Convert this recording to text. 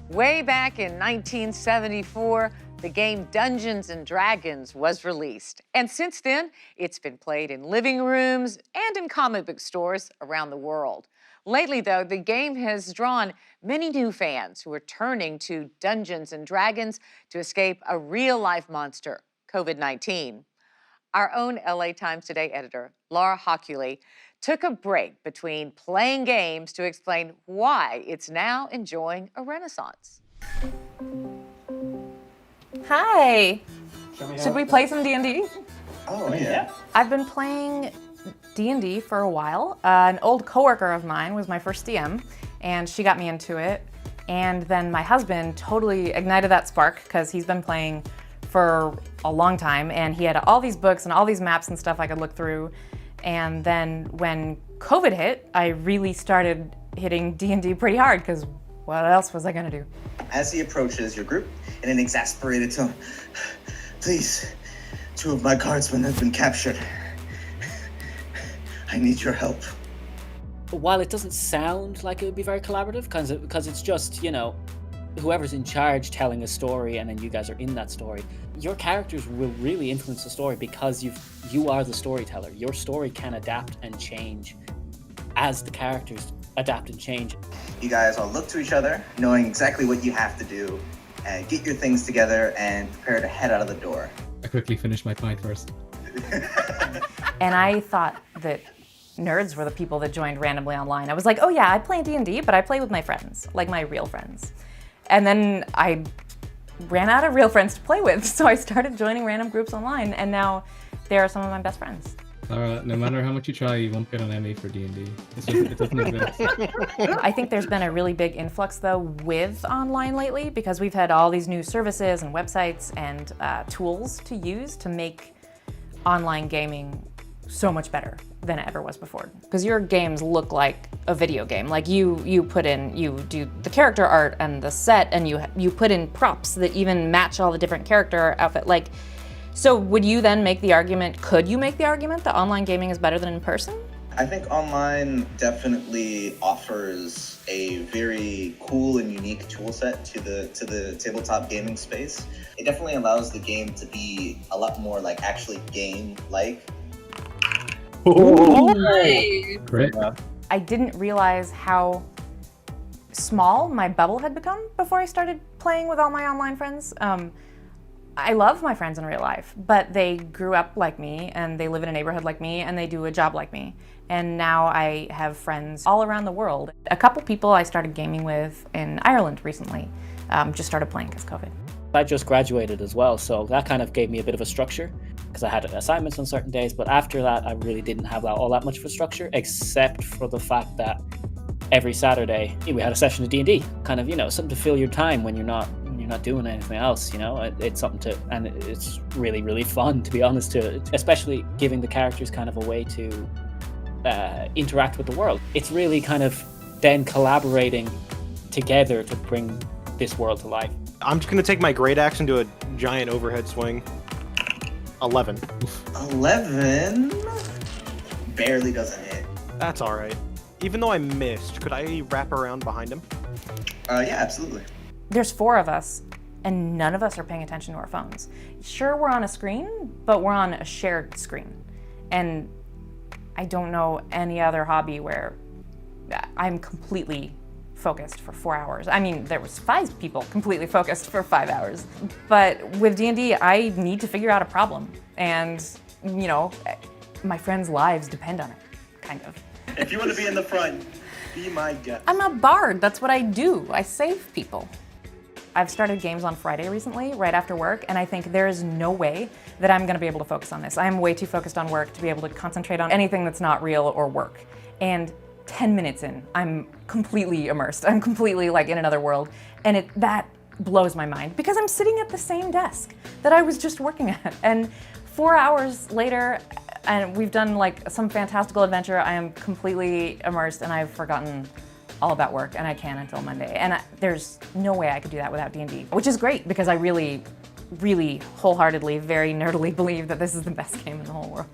Way back in 1974, the game Dungeons and Dragons was released. And since then, it's been played in living rooms and in comic book stores around the world. Lately, though, the game has drawn many new fans who are turning to Dungeons and Dragons to escape a real-life monster, COVID-19. Our own LA Times Today editor, Laura Hockley, took a break between playing games to explain why it's now enjoying a renaissance. Hi. Should we play some D&D? Oh, yeah. I've been playing D&D for a while. An old coworker of mine was my first DM, and she got me into it. And then my husband totally ignited that spark because he's been playing for a long time, and he had all these books and all these maps and stuff I could look through. And then when COVID hit, I really started hitting D&D pretty hard because what else was I gonna do? As he approaches your group in an exasperated tone, please, 2 of my guardsmen have been captured. I need your help. While it doesn't sound like it would be very collaborative, because it's just, you know, whoever's in charge telling a story and then you guys are in that story, your characters will really influence the story because you are the storyteller. Your story can adapt and change as the characters adapt and change. You guys all look to each other, knowing exactly what you have to do, and get your things together and prepare to head out of the door. I quickly finished my pint first. And I thought that nerds were the people that joined randomly online. I was like, oh yeah, I play D&D, but I play with my friends, like my real friends. And then I ran out of real friends to play with, so I started joining random groups online, and now they are some of my best friends. Laura, no matter how much you try, you won't get an Emmy for D&D. It doesn't exist. I think there's been a really big influx, though, with online lately, because we've had all these new services and websites and tools to use to make online gaming so much better than it ever was before. Because your games look like a video game. Like you do the character art and the set, and you put in props that even match all the different character outfit. Like, so would you then make the argument, could you make the argument that online gaming is better than in person? I think online definitely offers a very cool and unique tool set to the tabletop gaming space. It definitely allows the game to be a lot more like actually game-like. Oh, great. I didn't realize how small my bubble had become before I started playing with all my online friends. I love my friends in real life, but they grew up like me, and they live in a neighborhood like me, and they do a job like me. And now I have friends all around the world. A couple people I started gaming with in Ireland recently just started playing because COVID. I just graduated as well, so that kind of gave me a bit of a structure because I had assignments on certain days, but after that I really didn't have all that much of a structure, except for the fact that every Saturday we had a session of D&D, kind of, you know, something to fill your time when you're not doing anything else, you know. It's something to, and it's really, really fun, to be honest, especially giving the characters kind of a way to interact with the world. It's really kind of then collaborating together to bring this world to life. I'm just gonna take my great axe and do a giant overhead swing. 11. 11? Barely doesn't hit. That's all right. Even though I missed, could I wrap around behind him? Yeah, absolutely. There's 4 of us, and none of us are paying attention to our phones. Sure, we're on a screen, but we're on a shared screen. And I don't know any other hobby where I'm completely focused for 4 hours. I mean, there was 5 people completely focused for 5 hours. But with D&D, I need to figure out a problem. And, you know, my friends' lives depend on it, kind of. If you want to be in the front, be my guest. I'm a bard, that's what I do. I save people. I've started games on Friday recently, right after work, and I think there is no way that I'm gonna be able to focus on this. I am way too focused on work to be able to concentrate on anything that's not real or work. And 10 minutes in, I'm completely immersed. I'm completely like in another world. And that blows my mind because I'm sitting at the same desk that I was just working at. And 4 hours later, and we've done like some fantastical adventure, I am completely immersed and I've forgotten all about work, and I can't until Monday. And there's no way I could do that without D&D, which is great because I really, really wholeheartedly, very nerdily believe that this is the best game in the whole world.